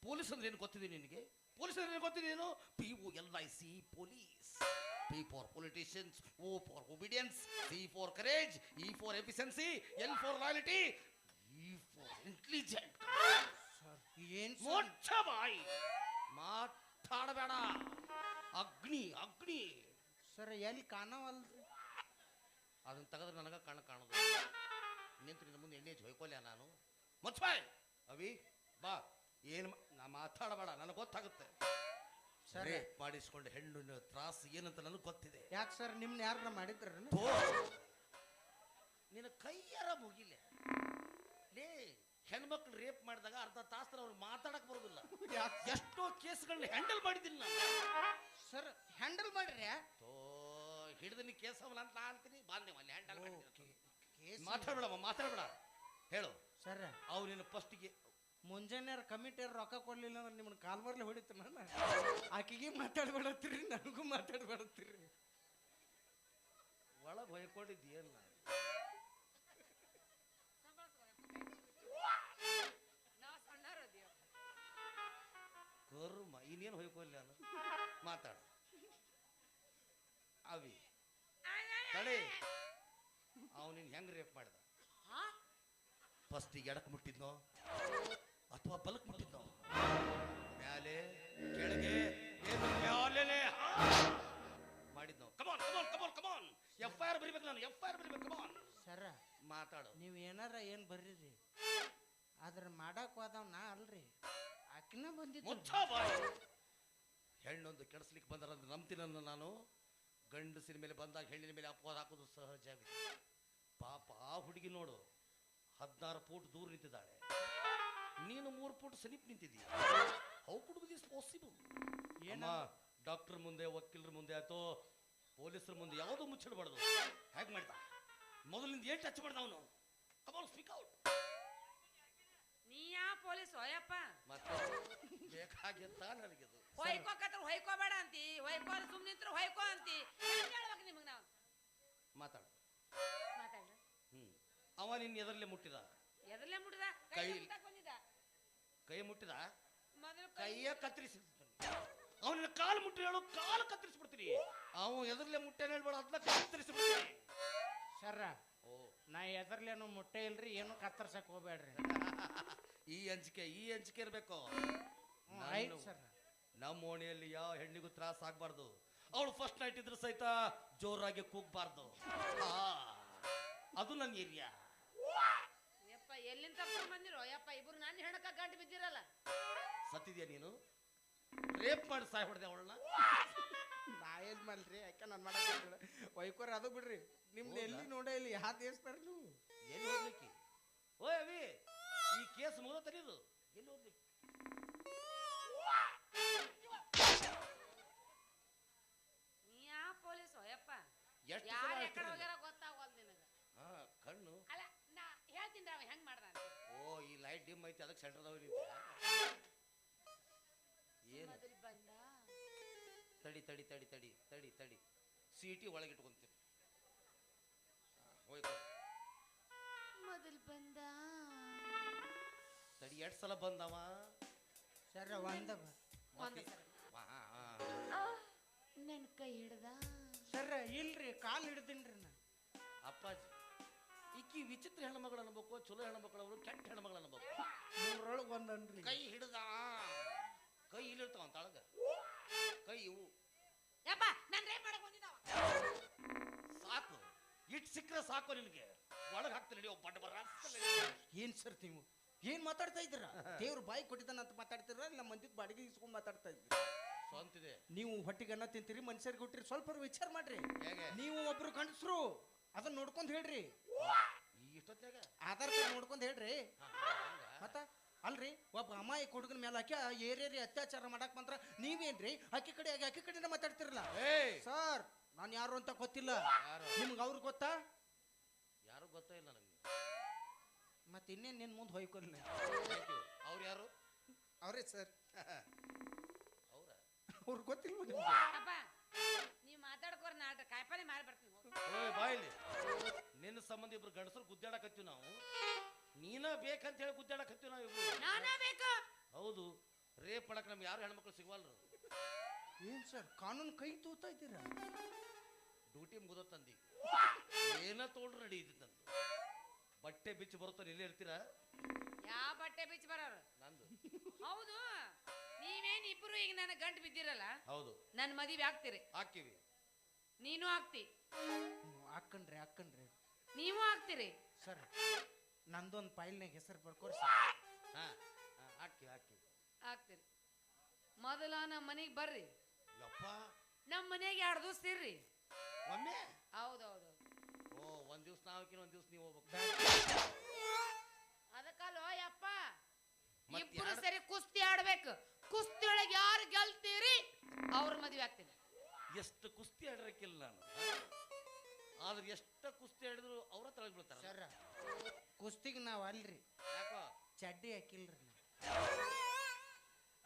ಪೊಲೀಸ್ ಅಂದ್ರೆ ಏನು ಗೊತ್ತಿದೆ ನಿನಗೆ? ಪೊಲೀಸ್ ಅಂದ್ರೆ ಏನು ಗೊತ್ತಿದೇನು? POLIC police. P for politicians, O for obedience, C for courage, E for efficiency, L for loyalty, E for intelligent. ಏನ್ ಮೋಕ್ಷ ಬಾಯಿ ಮಾತಾಡಬೇಡ. ಅಗ್ನಿ ಅಗ್ನಿ. ಸರ್ ಎಲ್ಲಿ ಕಾಣವಲ್ರಿ? ಅದನ್ನ ತೆಗೆದ್ರೆ ನನಗ ಕಾಣೋದು. ನಿಂತು ನಿನ್ನ ಮುಂದೆ ಎಣ್ಣೆ ಹೊಯ್ಕೊಲ್ಯ ನಾನು. ಮುಚ್ಚಾಯ್ ಅವಿ ಬಾ. ಏನು ನಾ ಮಾತಾಡಬೇಡ, ನನಗೆ ಗೊತ್ತಾಗುತ್ತೆ. ಸರಿ ಮಾಡಿಸ್ಕೊಂಡು ಹೆಣ್ಣು ತ್ರಾಸು ಏನಂತ ನನಗೆ ಗೊತ್ತಿದೆ. ಯಾಕೆ ಸರ್ ನಿಮ್ನ ಯಾರನ್ನ ಮಾಡಿದ್ರ? ನಿನ್ನ ಕೈಯಾರ ಮುಗಿಲೆ ಲೇ. ಹೆಣ್ಮಕ್ಳು ರೇಪ್ ಮಾಡಿದಾಗ ಅರ್ಧ ತಾಸ್ತ್ರ ಅವ್ರು ಮಾತಾಡಕ್ ಬರೋದಿಲ್ಲ. ಎಷ್ಟೋ ಕೇಸ್ಗಳನ್ನ ಹ್ಯಾಂಡಲ್ ಮಾಡಿದ್ದೀನಿ ನಾನು. ಸರ್ ಹ್ಯಾಂಡಲ್ ಮಾಡ್ರಿ? ಹಿಡಿದು ನೀ ಕೇಸ್ ಅವಲ್ಲ ಅಂತ ಅಂತೀನಿ. ಬಾಂಧವ ಅಲ್ಲಿ ಹ್ಯಾಂಡಲ್ ಮಾಡಿದ್ದೀನಿ. ಮಾತಾಡ್ಬೇಡಮ್ಮ, ಮಾತಾಡ್ಬೇಡ. ಹೇಳು ಸರ್. ಅವು ನಿನ್ನ ಫಸ್ಟಿಗೆ ಮುಂಜಾನೆ ಕಮಿಟಿಯರ್ ರೊಕ್ಕ ಕೊಡ್ಲಿಲ್ಲ ಅಂದ್ರೆ ನಿಮ್ಮನ್ನ ಕಾಲ್ಮರ್ಲೆ ಹೊಡಿತು. ನಾನು ಆಕಿಗೆ ಮಾತಾಡ್ಬೇಡತ್ತೀರಿ, ನನಗೂ ಮಾತಾಡ್ಬೇಡತ್ತೀರಿ. ಒಳಗೆ ಹೊಯ್ಕೊಂಡಿದ್ದೀಯಲ್ಲ. ಕರ್ಮ ಇನ್ನೇನು ಹೊಯ್ಕೊಲ್ಲ ನಾನು. ಮಾತಾಡ ಅವಿ ತಡೆ. ಅವನಿನ್ ಹೆಂಗ್ ರೇಪ್ ಮಾಡಿದ? ಫಸ್ಟಿಗೆ ಎಡಕ್ ಮುಟ್ಟಿದ್ನೋ ಅಥವಾ ಬಲಕ್ ಮುಟ್ಟಿದ್ನೋ? ಮ್ಯಾಲೆ ಕೆಳಗೆ ಏನು ಮ್ಯಾಲೆ ಮಾಡಿದ್ನೋ? ಕಮಾನ್ ಕಮಾನ್ ಕಮಾನ್ ಕಮಾನ್. FIR ಬರಿಬೇಕು ನಾನು, FIR ಬರಿಬೇಕು. ಕಮಾನ್ ಸರ ಮಾತಾಡು. ನೀವು ಏನಾರ ಏನ್ ಬರ್ರಿ, ಆದ್ರ ಮಾಡಕ್ ಹೋದವ್ ನಾ ಅಲ್ರಿ, ಆಕಿನ ಬಂದಿದ್ದು. ಹೆಣ್ಣೊಂದು ಕೆಡಿಸ್ಲಿಕ್ಕೆ ಬಂದಾರಂದ್ರೆ ನಂಬ್ತೀನನ್ನ ನಾನು. ಗಂಡಸಿನ ಮೇಲೆ ಬಂದಾಗ ಹೆಣ್ಣಿನ ಮೇಲೆ ಅಪವಾದ ಹಾಕೋದು ಸಹಜ ಆಗಿದೆ. ಪಾಪ ಆ ಹುಡುಗಿ ನೋಡು, 16 ಫೂಟ್ ದೂರ ನಿಂತಿದ್ದಾಳೆ. ನೀನು 3 ಫೂಟ್ ಸಮೀಪ ನಿಂತಿದ್ದೀಯ. How could this possible? ಏನ ಡಾಕ್ಟರ್ ಮುಂದೆ, ವಕೀಲರ ಮುಂದೆ ಆಯ್ತು, ಪೊಲೀಸರ ಮುಂದೆ ಯಾವುದೋ ಮುಚ್ಚಿಡಬಾರ್ದು. ಹೇಗೆ ಮಾಡ್ದ? ಮೊದಲಿಂದ ಏನ್ ಟಚ್ ಮಾಡ್ದ ಅವನು? Come on speak out. ನೀ ಯಾ ಪೊಲೀಸ್ ಹೋಯಪ್ಪ? ಮತ್ತೆ ಬೇಕಾಗಿತ್ತ ನನಗಿದು. ಹೊಯ್ಕೋಕತ್ರ ಹೊಯ್ಕೋಬೇಡ ಅಂತಿ, ಹೊಯ್ಕೋ ಸುಮ್ಮನೆ ನಿಂತ್ರೆ ಹೊಯ್ಕೋ ಅಂತಿ. ಹೇಳ್ಬೇಕು ನಿಮಗೆ ನಾವು. ಮಾತಾಡು. ಮಾತಾಡ. ಅವ ನಿನ್ನ ಎದರ್ಲೆ ಮುಟ್ಟಿದ? ಎದರ್ಲೆ ಮುಟ್ಟಿದ? ಕೈ ಬಂದಿದ್ದ. ಕೈ ಮುಟ್ಟಿದ? ಮೊದಲು ಕೈಯ ಕತ್ತರಿಸಿ ಅವನ ಕಾಲು ಮುಟ್ಟಿ ಹೇಳು, ಕಾಲು ಕತ್ತರಿಸ್ಬಿಡ್ತೀನಿ. ಅವ ಎದರ್ಲೆ ಮುಟ್ಟೆ ಹೇಳ್ಬೇಡ, ಅದನ್ನ ಕತ್ತರಿಸ್ಬಿಡ್ತೀನಿ. ಸರ ನಾ ಎದರ್ಲೇನು ಮುಟ್ಟೆ ಇಲ್ರಿ, ಏನು ಕತ್ತರ್ಸಕ್ ಹೋಗ್ಬೇಡ್ರಿ. ಈ ಅಂಜಿಕೆ ಇರ್ಬೇಕು. ಸರ್ ನಮ್ಮ ಓಣಿಯಲ್ಲಿ ಯಾವ ಹೆಣ್ಣಿಗೂ ತ್ರಾಸ ಆಗ್ಬಾರ್ದು. ಅವಳು ಫಸ್ಟ್ ನೈಟ್ ಇದ್ರು ಸಹಿತ ಜೋರಾಗಿ ಕೂಗ್ಬಾರ್ದು. ಅದು ನನ್ನ ಏರಿಯಾ. ಯಪ್ಪ ಎಲ್ಲಿಂದ ತಪ್ಪಿಸ್ಕೊಂಡ್ ಬಂದಿರೋ ಯಪ್ಪ? ಇಬ್ರು ನಾನು ಹೆಣಕ ಗಂಟು ಬಿದ್ದಿರಲ್ಲ. ಸತ್ತಿದ್ಯಾ ನೀನು? ರೇಪ್ ಮಾಡಿ ಸಾಯ್ ಹೊಡೆದೆ ಅವಳನ್ನ. ನಾ ಏನ್ ಮಾಡ್ರಿ, ಯಾಕೆ ನಾನು ಮಾಡಕ್ ವೈಕೋರ್ ಅದು ಬಿಡ್ರಿ. ನಿಮ್ದು ಎಲ್ಲಿ ನೋಡ ಇಲ್ಲಿ ಯಾವ ದೇಶದಾರ ನೀವು? ಎಲ್ಲಿ ಹೋಗ್ಲಿಕ್ಕೆ? ಓಯ್ ಅವಿ, ಈ ಕೇಸ್ ಮುಗಿದ ತನೀದು ಎಲ್ಲಿ ಹೋಗ್ಲಿಕ್ಕೆ? ನೀ ಯಾ ಪೊಲೀಸ್ ಯಪ್ಪ? ಎಷ್ಟು ಯಾರು ಎಕಡೆ ಹೋಗ್ಯಾರ ಗೊತ್ತಾಗವಲ್ದು ನಿನಗೆ. ಕಣ್ಣು ಅಲ್ಲ ನಾ ಹೇಳ್ತೀನಿ ಅವ ಹೆಂಗ್ ಮಾಡ್ದ ಅಂತ. ಓ ಈ ಲೈಟ್ ಡಿಮ್ ಐತಿ, ಅದಕ್ಕೆ ಸೆಂಟರ್ದವ ನಿಂತ. ಏನು ಮೊದಲು ಬಂದ. ತಡಿ ತಡಿ ತಡಿ ತಡಿ ತಡಿ ತಡಿ ಸೀಟಿ ಒಳಗಿಟ್ಕೊಂತೀನಿ. ಹೋಯ್ತು. ಮೊದಲು ಬಂದ. ತಡಿ, 2 ಸಲ ಬಂದವ. ಸರ್ ಒಂದ ನನ್ ಕೈ ಹಿಡ್ದ. ಸರ್ ಇಲ್ರಿ, ಕಾಲ್ ಹಿಡ್ದಿನ್ರಿ ನಾ. ಅಪ್ಪಾಜಿ, ಈಕಿ ವಿಚಿತ್ರ ಹೆಣ್ಮಗಳು ಅನ್ಬೇಕು, ಚಲೋ ಹೆಣ್ಮಕ್ಳು ಅವರು, ಕೆಟ್ಟ ಹೆಣ್ಮಗಳು ಅನ್ಬೇಕು. 3ರೊಳಗೆ ಒಂದನ್ರಿ. ಕೈ ಹಿಡ್ದ. ಕೈ ಇಲ್ಲಿರ್ತಾವ ತಾಳಗ, ಕೈ ಇವು. ಯಪ್ಪ ನಾನು ರೇಪ್ ಮಾಡಕ್ ಬಂದಿದ್ದಾವ. ಸಾಕು, ಇಟ್ ಸಿಕ್ಕರೆ ಸಾಕು ನಿನಗೆ. ಒಳಗೆ ಹಾಕ್ತೀನಿ ನೀವು ಬಡ್ಡ ಬರ. ಏನ್ ಸರ್ ನೀವು ಏನ್ ಮಾತಾಡ್ತಾ ಇದ್ದೀರಾ? ದೇವ್ರು ಬಾಯಿ ಕೊಟ್ಟಿದ್ದಾನ ಅಂತ ಮಾತಾಡ್ತೀರ, ಇಲ್ಲ ಮಂದಿದ್ ಬಾಡಿಗೆ ಇಸ್ಕೊಂಡ್ ಮಾತಾಡ್ತಾ ಇದ್ದೀರಾ? ಸ್ವಂತಿದೆ. ನೀವು ಹೊಟ್ಟಿಗೆ ಅನ್ನ ತಿಂತೀರಿ, ಮನುಷ್ಯರಿಗೆ ಕೊಟ್ಟಿರಿ, ಸ್ವಲ್ಪ ವಿಚಾರ ಮಾಡ್ರಿ. ಹೇಗೆ? ನೀವು ಒಬ್ರು ಗಂಡಸ್ರು, ಅದನ್ನ ನೋಡ್ಕೊಂಡ್ ಹೇಳ್ರಿ. ಇಷ್ಟೊತ್ತಾಗ ಆಧಾರ್ ಕಾರ್ಡ್ ನೋಡ್ಕೊಂಡ್ ಹೇಳ್ರಿ. ಮತ್ತ ಅಲ್ರಿ, ಒಬ್ಬ ಅಮ್ಮಾಯಿ ಹುಡುಗನ ಮೇಲೆ ಆಕೆ ಏರೇರಿ ಅತ್ಯಾಚಾರ ಮಾಡಕ್ ಬಂದ್ರ ನೀವೇನ್ರಿ ಆಕಿ ಕಡೆ ಮಾತಾಡ್ತಿರಲ್ಲ? ಸರ್ ನಾನು ಯಾರು ಅಂತ ಗೊತ್ತಿಲ್ಲ. ಯಾರು? ನಿಮ್ಗೆ ಅವ್ರು ಗೊತ್ತಾ? ಯಾರು ಗೊತ್ತೇ ಇಲ್ಲ ನನಗೆ. ಮತ್ತೆ ಇನ್ನೇನು ನಿನ್ನ ಮುಂದೆ ಹೋಯ್ಕೊಲ್ಲ. ಅವ್ರು ಯಾರು? ಅವರೇ ಸರ್. ಅವ್ರ ಅವ್ರು ಗೊತ್ತಿಲ್ವ ನಿಮ್ಗೆ? ಅಪ್ಪ ನೀವು ಮಾತಾಡ್ಕೋರ್ ನಾಟ ಕಾಯಿಪಲ್ಲೆ ಮಾರಿ ಬರ್ತೀನಿ ಹೋಗು. ಓಯ್ ಬಾಯಿಲಿ, ನಿನ್ನ ಸಂಬಂಧ ಇಬ್ರು ಗಂಡಸರು ಗುದ್ದಾಡಕತ್ತೀವಿ ನಾವು. ನೀನ ಬೇಕಂತ ಹೇಳಿ ಗುದ್ದಾಡಕತ್ತೀವಿ ನಾವು ಇಬ್ರು. ನಾನಾ ಬೇಕು. ಹೌದು, ರೇಪ್ ಮಾಡಕ್ ನಮ್ಗೆ ಯಾರು ಹೆಣ್ಮಕ್ಳು ಸಿಗವಲ್ರು. ಏನ್ ಸರ್ ಕಾನೂನು ಕೈ ತೂತಾ ಇದ್ದೀರಾ? ಡ್ಯೂಟಿ ಮುಗಿದ ತಂದಿ ಏನ ತೊಗೊಂಡ್ರು ನಡೀತಿ ತಂದು ಬಟ್ಟೆ ಬಿಚ್ಚಿ ಬರುತ್ತಾರೆ. ಇಲ್ಲೇ ಇರ್ತೀರಾ? ಯಾವ ಬಟ್ಟೆ ಬಿಚ್ಚಿ ಬರೋರು? ನಂದು. ಹೌದು, ನೀವೇನ್ ಇಬ್ರು ಈಗ ನನ್ನ ಗಂಟು ಬಿದ್ದಿರಲ್ಲ, ಹೌದು, ನನ್ನ ಮದುವೆ ಆಗ್ತೀರಿ. ಹಾಕಿವಿ. ನೀನು ಆಗ್ತಿ. ಹಾಕಣ್ರಿ ನೀವು ಆಗ್ತೀರಿ. ಸರ್ ನಂದೊಂದು ಫೈಲ್ನಾಗ ಹೆಸರು ಬರ್ಕೋರಿ. ಹಾ ಹಾಕಿ ಆಗ್ತೀರಿ. ಮೊದಲ ನಮ್ಮ ಮನೆಗೆ ಬರ್ರಿ. ಯಪ್ಪ, ನಮ್ಮ ಮನೆಗೆ 2 ದಿವಸ ಇರ್ರಿ. ಒಮ್ಮೆ? ಹೌದೌದು. ಓ, ಒಂದ್ ದಿವ್ಸ ನಾವ್ ಹಾಕಿನ ಒಂದ್ ದಿವ್ಸ ನೀವು ಹೋಗ್ಬೇಕು. ಅದಕ್ಕಲ್ಲೋ ಯಪ್ಪ, ಮತ್ತ್ ಇಬ್ರು ಯಾರು? ಸರಿ ಕುಸ್ತಿ ಆಡ್ಬೇಕು. ಕುಸ್ತಿ ಒಳಗೆ ಯಾರು ಗೆಲ್ತೀರಿ ಅವ್ರ ಮದುವೆ ಆಗ್ತೀನಿ. ಎಷ್ಟು ಕುಸ್ತಿ ಆಡಿರಕ್ಕಿಲ್ಲ ನಾನು, ಆದ್ರೆ ಎಷ್ಟು ಕುಸ್ತಿ ಆಡಿದ್ರು ಅವ್ರ ತಳಗ್ ಬೀಳ್ತಾರ. ಸರ್ ಕುಸ್ತಿಗೆ ನಾವು ಅಲ್ರಿ, ಯಾಕೋ? ಚಡ್ಡಿ ಹಾಕಿಲ್ರಿ.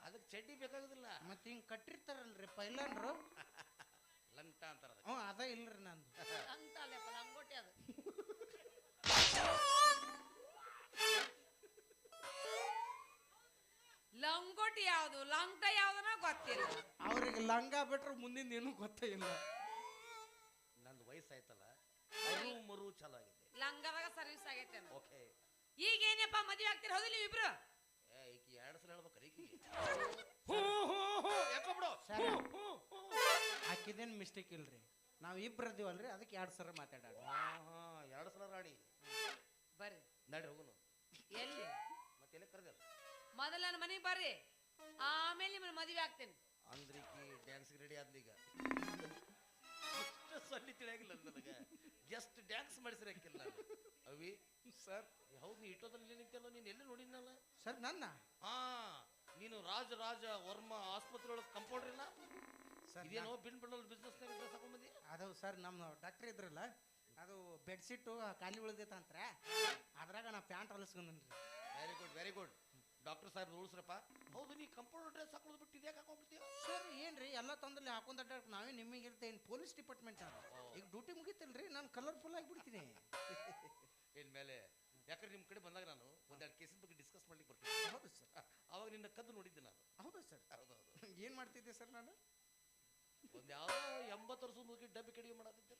ಅದಕ್ಕೆ ಚಡ್ಡಿ ಬೇಕಾಗುದಿಲ್ಲ. ಮತ್ತೆ ಹಿಂಗ್ ಕಟ್ಟಿರ್ತಾರಲ್ರಿ ಪೈಲನ್ರು, ಲಂಟ ಅಂತಾರ ಅದಕ್ಕೆ. ಹ್ಞೂ ಅದ ಇಲ್ರಿ ನಂದು. ಅಂತ ಅಲ್ಲಪ್ಪ, ಲಂಗೋಟಿ ಅದು. ಲಂಗೋಟಿ ಯಾವ್ದು ಲಂಗ ಯಾವ್ದನ ಗೊತ್ತಿಲ್ಲ. ಅವ್ರಿಗೆ ಲಂಗ ಬಿಟ್ರೆ ಮುಂದಿನ ಏನೂ ಗೊತ್ತೇ ಇಲ್ಲ. ನಂದು ವಯಸ್ಸಾಯ್ತಲ್ಲ, ಅರು ಮರು ಚಲೋ ಆಗಿದೆ. ಲಂಗದಾಗ ಸರ್ವಿಸ್ ಆಗೈತೆ. ಓಕೆ, ಈಗ ಏನಪ್ಪ ಮದುವೆ ಆಗ್ತೀರಿ ಹೌದಿಲ್ಲ ಇಬ್ರು? ಈಕಿ 2 ಸಲ ಹೇಳ್ಬೇಕ್ರಿ ಈಕಿಗೆ. ಯಾಕೋ ಬಿಡು. ಸರ್ ಹಾಕಿದೇನು ಮಿಸ್ಟೇಕ್ ಇಲ್ರಿ, ನಾವು ಇಬ್ರು ಅದೀವಲ್ರಿ, ಅದಕ್ಕೆ 2 ಸಲ ಮಾತಾಡೋಣ. 2 ಸಲ ರಾಣಿ. ಬರ್ರಿ ನಡಿ ಹೋಗುನು. ಎಲ್ಲಿ? ಮತ್ತೆ ಎಲ್ಲಿ ಕರೆದಲ್ಲ? ಮೊದಲ ನನ್ನ ಮನೆಗೆ ಬರ್ರಿ, ಆಮೇಲೆ ನಿಮ್ಮನ್ನ ಮದುವೆ ಆಗ್ತೇನೆ. ಅಂದ್ರೆ ಈಕಿ ಡ್ಯಾನ್ಸ್ಗೆ ರೆಡಿ ಆದ್ಲೀಗ. ಎಷ್ಟು ಸೊನ್ನೆ ತಿಳಿಯಾಗಿಲ್ಲ ನನಗೆ. ಎಷ್ಟು ಡ್ಯಾನ್ಸ್ ಮಾಡಿಸಿರಕ್ಕಿಲ್ಲ ಅವಿ. ಸರ್ ಹೌದು, ನೀ ಇಟ್ಟೋದಲ್ಲಿ ನಿಂತಲ್ಲ, ನೀನು ಎಲ್ಲಿ ನೋಡಿದ್ನಲ್ಲ? ಸರ್ ನನ್ನ ನೀನು ರಾಜ ವರ್ಮ ಆಸ್ಪತ್ರೆ ಒಳಗೆ ಕಂಪೌಂಡರ್ ಇಲ್ಲ? ಸರ್ ಇದೇನೋ ಬಿನ್ ಬಿಡೋಲ್ ಬಿಸ್ನೆಸ್ ಡ್ರೆಸ್ ಹಾಕೊಂಡ್ಬಂದಿ. ಅದು ಸರ್ ನಮ್ಮ ಡಾಕ್ಟರ್ ಇದ್ರಲ್ಲ, ಅದು ಬೆಡ್ಶೀಟು ಖಾಲಿ ಉಳಿದೈತಂತ್ರ, ಅದ್ರಾಗ ನಾ ಪ್ಯಾಂಟ್ ಹೊಲಿಸ್ಕೊಂಡ್ರಿ. ವೆರಿ ಗುಡ್ ಡಾಕ್ಟರ್ ಸಾಹೇಬ್ ಉಳಿಸ್ರಪ್ಪ. ಹೌದು, ನೀ ಕಂಪೌಂಡರ್ ಡ್ರೆಸ್ ಹಾಕೊಳ್ಳೋದು ಬಿಟ್ಟು ಇದ್ಯಾಕೆ ಹಾಕೊಂಡ್ಬಿಡ್ತೀಯ? ಸರ್ ಏನ್ರಿ ಎಲ್ಲ ತಂದಲ್ಲಿ ಹಾಕೊಂಡ್ ಅಡ್ಡಾಡಕ್ ನಾವೇ ನಿಮಗೆ ಇರ್ತೇನೆ. ಪೊಲೀಸ್ ಡಿಪಾರ್ಟ್ಮೆಂಟ್ ಈಗ ಡ್ಯೂಟಿ ಮುಗಿತಲ್ರಿ, ನಾನು ಕಲರ್ಫುಲ್ ಆಗಿಬಿಡ್ತೀನಿ. ಇನ್ಮೇಲೆ ಯಾಕಂದ್ರೆ ನಿಮ್ಮ ಕಡೆ ಬಂದಾಗ ನಾನು 1-2 ಕೇಸಿನ ಬಗ್ಗೆ ಡಿಸ್ಕಸ್ ಮಾಡ್ಲಿಕ್ಕೆ ಬರ್ತೀನಿ. ಹೌದು ಸರ್, ಅವಾಗ ನಿನ್ನ ಕದ್ದು ನೋಡಿದ್ದೆ ನಾನು. ಹೌದಾ ಸರ್? ಹೌದೌದು. ಏನು ಮಾಡ್ತಿದ್ದೆ ಸರ್ ನಾನು? ಒಂದು ಯಾವುದೋ 80 ವರ್ಷದ ಮುಗಿ ಡಬ್ಬಿ ಕಡಿಮೆ ಮಾಡೋದಿದ್ದೆ.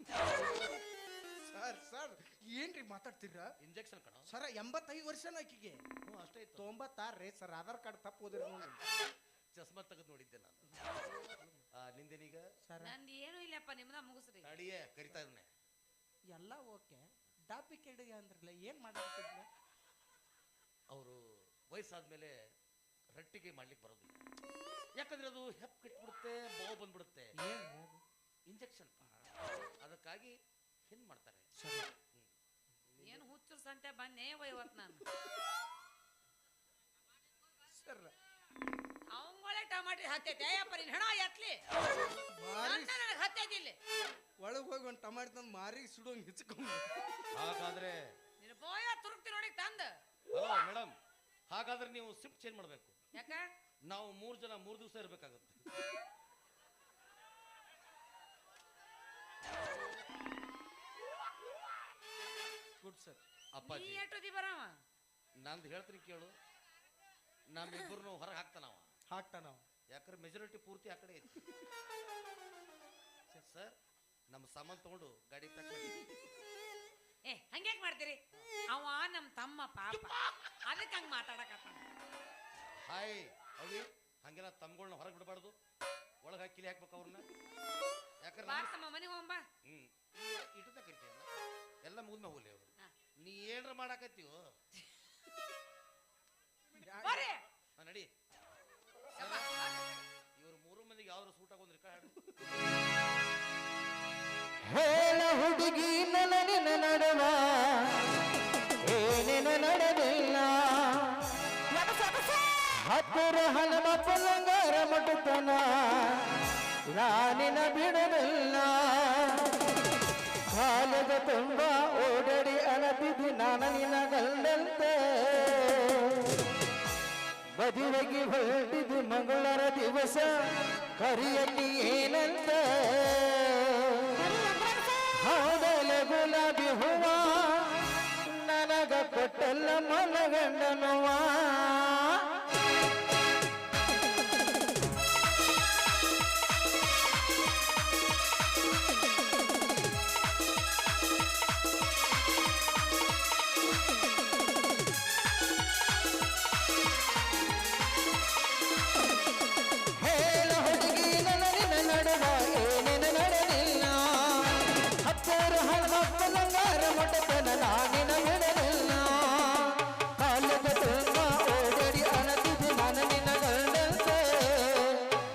ಸರ್ ಏನ್ರಿ ಮಾತಾಡ್ತೀರಾ? ಇಂಜೆಕ್ಷನ್ ಕಣ ಸರ್ 85 ವರ್ಷ ಆಕಿಗೆ. ಹ್ಞೂ ಅಷ್ಟೇ ಇತ್ತು. 96 ರೀ ಸರ್, ಆಧಾರ್ ಕಾರ್ಡ್ ತಪ್ಪು ಹೋದ್ರಿ ನೋಡಿ. ಚಸ್ಮಾ ತೆಗೆದು ನೋಡಿದ್ದೆ ನಾನು. ನಿಂದೇನೀಗ? ಸರ್ ನಂದು ಏನು ಇಲ್ಲಪ್ಪ, ನಿಮ್ದ ಮುಗಿಸ್ರಿ. ತಡಿಯೇ ಕರಿತಾ ಇದ್ದಾನೆ. ಎಲ್ಲ ಓಕೆ, ಡಾಬಿ ಕೆಡಿ ಅಂದ್ರಲ್ಲ, ಏನು ಮಾಡ್ತಿದ್ಲ? ಅವರು ವಯಸ್ಸಾದ್ಮೇಲೆ ರಟ್ಟಿಗೆ ಮಾಡ್ಲಿಕ್ಕೆ ಬರೋದಿಲ್ಲ. ಯಾಕಂದ್ರೆ ಅದು ಹೆಪ್ ಕಟ್ಬಿಡುತ್ತೆ, ಬಾವು ಬಂದ್ಬಿಡುತ್ತೆ. ಇಂಜೆಕ್ಷನ್ ಅದಕ್ಕಾಗಿ ಹಿಂಗ್ ಮಾಡ್ತಾರೆ. ಏನು ಹುಚ್ಚು ಸಂತೆ ಬಂದೆ ಇವತ್ತು ನಾನು. ಸರ್ ಅವಂಗೊಳೆ ಟಮಾಟಿ ಹತ್ತೈತೆ ಅಯ್ಯಪ್ಪ, ನೀನ್ ಹೆಣ ಎತ್ಲಿ ನನಗೆ ಹತ್ತೈತಿಲ್ಲ. ಒಳಗೆ ಹೋಗಿ ಒಂದು ಟಮಾಟಿ ತಂದು ಮಾರಿಗೆ ಸುಡೋಂಗೆ ಹಿಚ್ಕೊಂಡು. ಹಾಗಾದ್ರೆ ನೀನು ಬೋಯ ತುರುಕ್ತಿ ನೋಡಿ ತಂದ. ಹಲೋ ಮೇಡಮ್, ಹಾಗಾದ್ರೆ ನೀವು ಶಿಫ್ಟ್ ಚೇಂಜ್ ಮಾಡಬೇಕು. ಯಾಕ? ನಾವು 3 ಜನ 3 ದಿವಸ ಇರಬೇಕಾಗುತ್ತೆ. Good sir. ಅಪ್ಪಾಜಿ, ನೀ ಎಷ್ಟೊತ್ತಿ ಬರವ? ನಂದು ಹೇಳ್ತೀನಿ ಕೇಳು, ನಮ್ಮಿಬ್ಬರನ್ನು ಹೊರಗೆ ಹಾಕ್ತಾನವ. ಹಾಕ್ತಾನ. ಯಾಕಂದ್ರೆ ಮೆಜಾರಿಟಿ ಪೂರ್ತಿ ಆ ಕಡೆ ಐತಿ. ಸರ್, ನಮ್ಮ ಸಾಮಾನು ತಗೊಂಡು ಗಾಡಿ ಪ್ಯಾಕ್ ಮಾಡಿ. ಹಂಗ್ಯಾಕ್ ಮಾಡ್ತೀರಿ? ಅವ ನಮ್ಮ ತಮ್ಮ ಪಾಪ, ಅದಕ್ಕೆ ಹಂಗೆ ಮಾತಾಡಕತ್ತಾನ. ಹಾಯ್ ಅವಿ, ಹಂಗೆಲ್ಲ ತಮ್ಗಳನ್ನ ಹೊರಗೆ ಬಿಡಬಾರ್ದು, ಒಳಗೆ ಹಾಕಿ ಕಿಲಿ ಹಾಕ್ಬೇಕು ಅವ್ರನ್ನ. ಯಾಕಂದ್ರೆ ಬಾ ತಮ್ಮ ಮನೆಗೆ ಹೋಗಂಬ. ಇಟ್ಟದ ಕರಿತೀಯಲ್ಲ, ಎಲ್ಲ ಮುಗಿದ್ಮ ಹೋಗ್ಲಿ ಅವರು. ನೀ ಏನ್ರ ಮಾಡಾಕತ್ತೀವೋ ಬರ್ರಿ. ನಡಿ. ಇವ್ರು 3 ಮಂದಿಗೆ ಯಾವ್ದು ಸೂಟ್ ಆಗೋದ್ರಿ ಕಾಡು. ಹೇಳ ಹುಡುಗಿ ನನಗಿನ ನಡುವ ಏನೇನ ನಡೆದಿಲ್ಲ, ಹತ್ತಿರ ಹನುಮ ಪಲ್ಲಂಗಾರ ಮುಟ್ಟುತ್ತನ ನಾನಿನ ಬಿಡದಿಲ್ಲ. ಕಾಲದ ತುಂಬ ಓಡಡಿ ಅನತಿದ್ದು ನಾನು ನಿನ್ನ ಗಂಡಂತೆ ಮದುವೆಗೆ ಹೊರಟಿದ್ದು ಮಂಗಳರ ದಿವಸ ಕರಿಯಲ್ಲಿ ಏನಂತ ಹೌದಲೆ ಗುಲಾಬಿ ಹೂವ ನನಗ ಕೊಟ್ಟಲ್ಲ ಮನಗಂಡನುವ ನಾನಿನ ಬಿಡಲಿಲ್ಲ ಕಾಲದ ತುಂಬ ಓಡಡಿ ಅನತಿದ್ದು ನಾನು ನಿನ್ನ ಗಂಡಂತೆ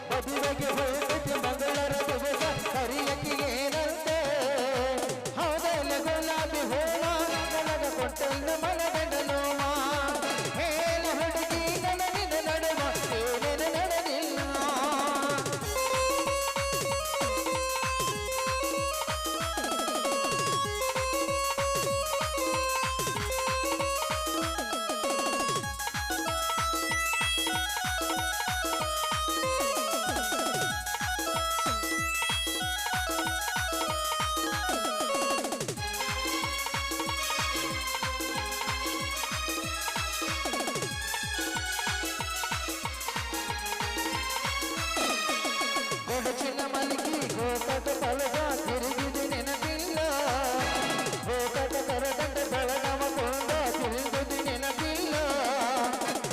ಮದುವೆಗೆ ಹೊರಟಿದ್ದು ಮಂಗಳರ ದಿವಸ ಕರಿಯಕ್ಕೆ ಏನಂತೆ ಹೌದಲ್ಲ ಗುಲಾಬಿ ಹೂವ ನನಗ ಕೊಟ್ಟಲ್ಲ ಮನಗಂಡನುವ ಹೇಳ ಹುಡುಗಿ ನನಗಿನ ನಡುವ ಏನೇನು ನಡೆದಿಲ್ಲ ಚಿನ್ನ ಮಲಗಿ ಗೋಕಟ ಕಳಗ ತಿರುಗಿದು ನೆನಪಿಲ್ಲ ಗೋಕಟ ಕರಗಂಡ ಬೆಳಗವ ಕೊಂಡ ತಿರುಗುದು ನೆನಪಿಲ್ಲ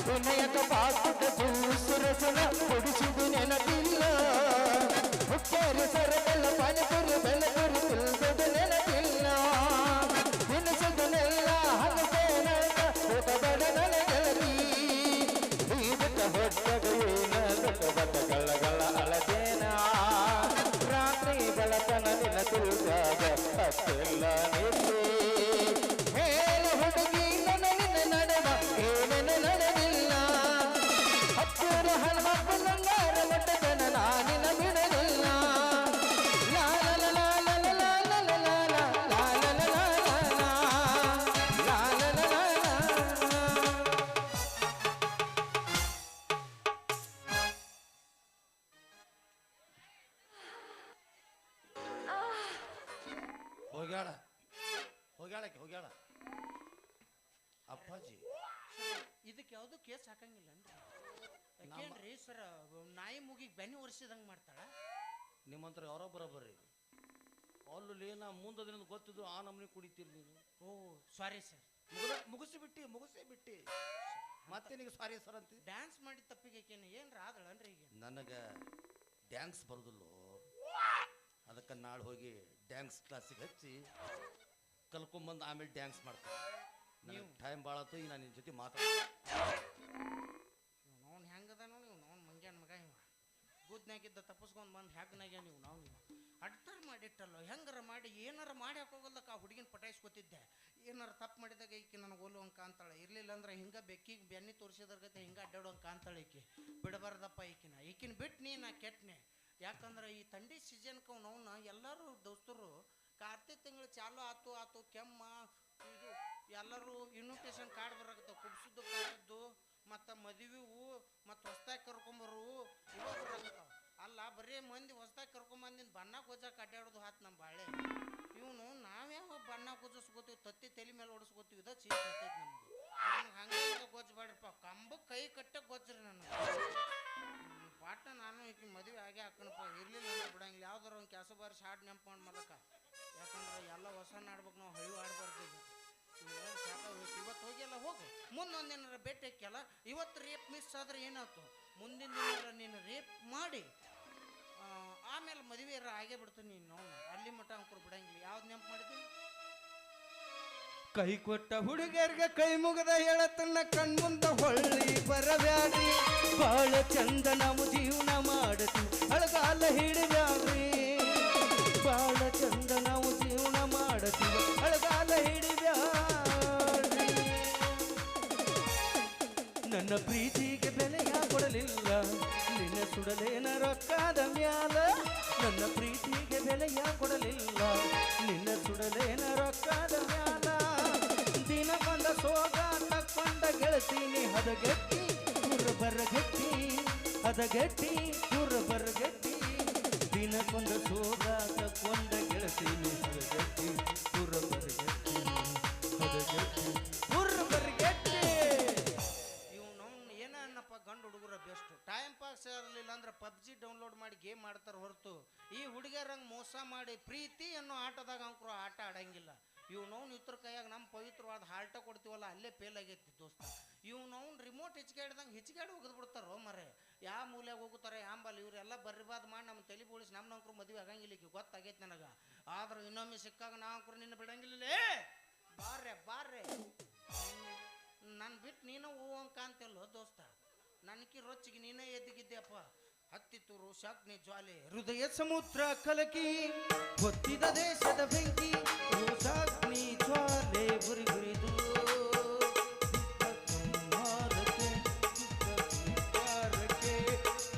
ವಿನಯಕ ಪಾಕುಟ ಜೂಸುರಸನ ಕುಡಿಸಿದು ನೆನಪಿಲ್ಲ ಹುಕ್ಕೇರಿ ಸರಗಲ್ಲ ಪಾನಿಪುರಿ ಬೆಳಗುರಿ ತಿರುಗುದು ನೆನಪಿಲ್ಲ ತಿನಿಸುದನೆಲ್ಲ ಹಲಸೇನಂತ ಊಟಬೇಡ ನನಗೆಳಗಿ ಈದಟ ಹೊಟ್ಟಗ ಏನಗಲ್ಲ ಅಳದೇನ ರಾತ್ರಿ ಬೆಳತನ ನಿನ್ನ ತಿರುಗಾಗ ಅಷ್ಟೆಲ್ಲ ನಿದ್ದೆ ಹೇಳ ಹುಡುಗಿ ನಿನ್ನ ನಡುವ ಏನೇನು ನಡೆದಿಲ್ಲ ಹತ್ತೂರು ಹಣಮಪ್ಪ ನಂಗಾರ ಮಟ್ಟದನ ನಾನಿನ ಬಿಡಲಿಲ್ಲ ಹೋಗ್ಯಾಳ ಹೋಗ್ಯಾಳಕ್ಕೆ ಹೋಗ್ಯಾಳ ಅಪ್ಪಾಜಿ ಇದಕ್ಕೆ ಯಾವುದು ಕೇಸ್ ಹಾಕಂಗಿಲ್ಲ ಯಾಕೇನ್ರಿ ಸರ್ ನಾಯಿ ಮುಗಿಗೆ ಬೆನ್ನಿ ಒರೆಸಿದಂಗೆ ಮಾಡ್ತಾಳ ನಿಮ್ಮಂತರ ಯಾರೋ ಬರೋಬ್ಬರಿ ಅಲ್ಲಿ ನಾ ಮುಂದದ್ರಿಂದ ಗೊತ್ತಿದ್ರು ಆ ನಮ್ಮನೆ ಕುಡಿತೀರಿ ನೀನು ಓ ಸಾರಿ ಸರ್ ಮುಗಿಸಿ ಬಿಟ್ಟಿ ಮತ್ತೆ ನಿನಗೆ ಸಾರಿ ಸರ್ ಅಂತ ಡ್ಯಾನ್ಸ್ ಮಾಡಿ ತಪ್ಪಿಗೆ ಏನ್ರ ಆದಳನ್ರಿ ಈಗ ನನಗೆ ಡ್ಯಾನ್ಸ್ ಬರೋದಿಲ್ಲೋ ಅದಕ್ಕೆ ನಾಳೆ ಹೋಗಿ ಡ್ಯಾನ್ಸ್ ಕ್ಲಾಸಿಗೆ ಹಚ್ಚಿ ಕಲ್ಕೊಂಬಂದು ಆಮೇಲೆ ಡ್ಯಾನ್ಸ್ ಮಾಡ್ತಾರೆ ನೀವು ಟೈಮ್ ಭಾಳ ಆಯ್ತು ಈಗ ನಾನು ನಿನ್ನ ಜೊತೆ ಅವ್ನು ಹೆಂಗದ ನೋಡಿ ಅವ್ನು ಮಂಗ್ಯಾನ ಮಗ ಇವ ಗುದ್ನಾಗಿದ್ದ ತಪ್ಪಿಸ್ಕೊಂಡು ಬಂದು ಹೆಗ್ನಾಗ್ಯ ನೀವು ನಾವು ಅಡ್ತಾರ ಮಾಡಿಟ್ಟಲ್ಲ ಹೆಂಗಾರ ಮಾಡಿ ಏನಾರ ಮಾಡಿ ಹಾಕೋಗಲ್ದಕ್ಕೆ ಆ ಹುಡುಗಿನ ಪಟಾಯಿಸ್ಕೊತಿದ್ದೆ ಏನಾರ ತಪ್ಪು ಮಾಡಿದಾಗ ಈಕೆ ನನಗೆ ಓಲುವಂಗೆ ಕಾಂತಾಳೆ ಇರಲಿಲ್ಲ ಅಂದ್ರೆ ಹಿಂಗೆ ಬೆಕ್ಕಿಗೆ ಬೆನ್ನಿ ತೋರಿಸಿದ್ರ ಗತೆ ಹಿಂಗೆ ಅಡ್ಡಾಡುವಂಗೆ ಕಾಂತಾಳೆ ಬಿಡಬಾರ್ದಪ್ಪ ಈಕಿನ ಬಿಟ್ಟು ನಾ ಕೆಟ್ಟನೆ ಯಾಕಂದ್ರೆ ಈ ಥಂಡಿ ಸೀಸನ್ಗೆ ಅವನವನ್ನ ಎಲ್ಲರೂ ದೋಸ್ತರು ಕಾರ್ತಿಕ್ ತಿಂಗಳು ಚಾಲು ಆತು ಕೆಮ್ಮ ಇದು ಎಲ್ಲರೂ ಇನ್ವಿಟೇಷನ್ ಕಾರ್ಡ್ ಬರಾಕತ್ತಾವ ಕುಬ್ಸದ್ದು ಕಾರ್ಡದ್ದು ಮತ್ತು ಮದುವೆವು ಮತ್ತು ಹೊಸ್ದಾಗಿ ಕರ್ಕೊಂಬರು ಇವಾಗ ಬರಾಕತ್ತಾವ ಅಲ್ಲ ಬರೀ ಮಂದಿ ಹೊಸ್ದಾಗಿ ಕರ್ಕೊಂಬಂದಿನ ಬಣ್ಣ ಗೊಜ್ಜಕ್ಕೆ ಅಡ್ಡಾಡೋದು ಹಾತ್ ನಮ್ಮ ಬಾಳೆ ಇವನು ನಾವ್ಯಾವ ಬಣ್ಣ ಗೊಜ್ಜಿಸ್ಕೋತೀವಿ ತತ್ತಿ ತಲೆ ಮೇಲೆ ಓಡಿಸ್ಕೋತೀವಿ ಇದ ಚೀಸ್ ಹತ್ತೈತಿ ನಮ್ಗೆ ಹಂಗೆ ಗೊಜ್ಜಬೇಡ್ರಪ್ಪ ಕಂಬಕ್ಕೆ ಕೈ ಕಟ್ಟಕ್ಕೆ ಗೊಜ್ಜ್ರಿ ನನಗೆ ಪಾಠ ನಾನು ಈಕೆ ಮದುವೆ ಆಗೇ ಹಾಕೋಣಪ್ಪ ಇರಲಿಲ್ಲ ಅಂದ್ರೆ ಬಿಡಂಗಿಲ್ಲ ಯಾವ್ದಾರ ಒಂದು ಕೆಲಸ ಬಾರಿಸಿ ಹಾಡು ನೆನಪು ಮಾಡಿ ಮಲಕ ಯಾಕಂದ್ರೆ ಎಲ್ಲ ಹೊಸ ಆಡ್ಬೇಕು ನಾವು ಹಳಿ ಆಡ್ಬಾರ್ದು ಸಾಕಾಗೋಯ್ತು ಇವತ್ತು ಹೋಗಿಲ್ಲ ಹೋಗು ಮುಂದೊಂದೇನಾರ ಭೇಟಿ ಹಾಕ್ಯಲ್ಲ ಇವತ್ತು ರೇಪ್ ಮಿಸ್ ಆದ್ರೆ ಏನಾಯ್ತು ಮುಂದಿನ ದಿನ ನೀನು ರೇಪ್ ಮಾಡಿ ಆಮೇಲೆ ಮದುವೆ ಆಗೇ ಬಿಡ್ತೀನಿ ನೀನು ನಾವು ಅಲ್ಲಿ ಮಟ್ಟ ಅಂಕರು ಬಿಡಂಗಿಲ್ಲ ಯಾವ್ದು ನೆನಪು ಮಾಡಿದ್ದೀನಿ ಕೈ ಕೊಟ್ಟ ಹುಡುಗರಿಗೆ ಕೈ ಮುಗದ ಹೇಳತನ್ನ ಕಣ್ಮುಂದ ಹೊಳ್ಳಿ ಬರಬ್ಯಾಡ್ರಿ ಬಾಳ ಚಂದ ನಾವು ಜೀವನ ಮಾಡತೀವಿ ಅಳಗಾಲ ಹಿಡಿಬ್ಯಾಡ್ರಿ ಬಾಳ ಚಂದ ನಾವು ಜೀವನ ಮಾಡತೀವಿ ಅಳಗಾಲ ಹಿಡಿಬ್ಯಾಡ್ರಿ ನನ್ನ ಪ್ರೀತಿಗೆ ಬೆಲೆಯ ಕೊಡಲಿಲ್ಲ ನಿನ್ನ ಸುಡಲೇನ ರೊಕ್ಕದ ಮ್ಯಾಲ ನನ್ನ ಪ್ರೀತಿಗೆ ಬೆಲೆಯ ಕೊಡಲಿಲ್ಲ ನಿನ್ನ ಸುಡಲೇನ ಹದಗೆಟ್ಟಿ ಬರಗಟ್ಟಿ ಹದಗೆಟ್ಟಿ ಬರಗಟ್ಟಿ ದಿನಕ್ಕೊಂದು ಸೋಗಾಟ ಕೊಂದ ಗೆಳತೀನಿ ಹದಗೆಟ್ಟಿ ಬರಗಟ್ಟಿ ಹದಗೆಟ್ಟಿ ಬರಗಟ್ಟಿ. ಇವ್ನವ್ನು ಏನಪ್ಪ ಗಂಡು ಹುಡುಗರ ಬೆಸ್ಟ್ ಟೈಮ್ ಪಾಸ್ ಆಗಲಿಲ್ಲ ಅಂದ್ರೆ ಪಬ್ಜಿ ಡೌನ್ಲೋಡ್ ಮಾಡಿ ಗೇಮ್ ಆಡ್ತಾರೆ ಹೊರತು ಈ ಹುಡುಗಿಯರಂಗೆ ಮೋಸ ಮಾಡಿ ಪ್ರೀತಿ ಅನ್ನೋ ಆಟದಾಗ ಅಂಕರು ಆಟ ಆಡಂಗಿಲ್ಲ. ಇವ್ನವ್ನು ಇವ್ರ ಕೈಯಾಗ ನಮ್ಮ ಪವಿತ್ರವಾದ ಹಾಲ್ಟ ಕೊಡ್ತೀವಲ್ಲ ಅಲ್ಲೇ ಫೇಲ್ ಆಗೈತಿ ದೋಸ್ತ. ಇವ್ನವ್ನು ರಿಮೋಟ್ ಹಿಚ್ಕಾಡ್ದಂಗೆ ಹಿಚ್ಕಾಡಿ ಹೋಗದ್ ಬಿಡ್ತಾರೋ ಮರೆ. ಯಾವ ಮೂಲ್ಯಾಗ ಹೋಗುತ್ತಾರೆ ಯಾಂಬಲ್ ಇವರೆಲ್ಲ ಬರ್ರಿಬಾದ್ ಮಾಡಿ ನಮ್ಮ ತಲೆ ಬೋಳಿಸಿ ನಮ್ಮ ಅಂಕರು ಮದುವೆ ಆಗಂಗಿಲ್ಲ ಈಗ ಗೊತ್ತಾಗೈತಿ ನನಗೆ. ಆದ್ರೆ ಇನ್ನೊಮ್ಮೆ ಸಿಕ್ಕಾಗ ನಾ ಅಂಕರು ನಿನ್ನ ಬಿಡಂಗಿಲ್ಲ. ಬಾರ್ರೆ ನನ್ನ ಬಿಟ್ಟು ನೀನು ಹೂ ಅಂಕ ಅಂತೆಲ್ಲೋ ದೋಸ್ತ. ನನಗೆ ರೊಚ್ಚಿಗೆ ನೀನೇ ಎದ್ದಿಗಿದ್ದೆಪ್ಪ. ಹತ್ತಿತ್ತು ರೋಷಾಗ್ನಿ ಜ್ವಾಲೆ ಹೃದಯ ಸಮುದ್ರ ಕಲಕಿ ಹೊತ್ತಿದ ದೇಶದ ಬೆಂಕಿ ರೋಷಾಗ್ನಿ ಜ್ವಾಲೆ ಗುರಿಗುರಿದು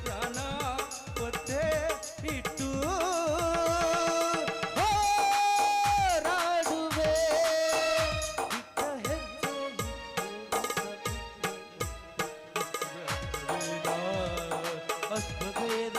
ಪ್ರಾಣ ಒತ್ತೆ ಇಟ್ಟು ರಾಡುವೆ ಅಶ್ವಭೇದ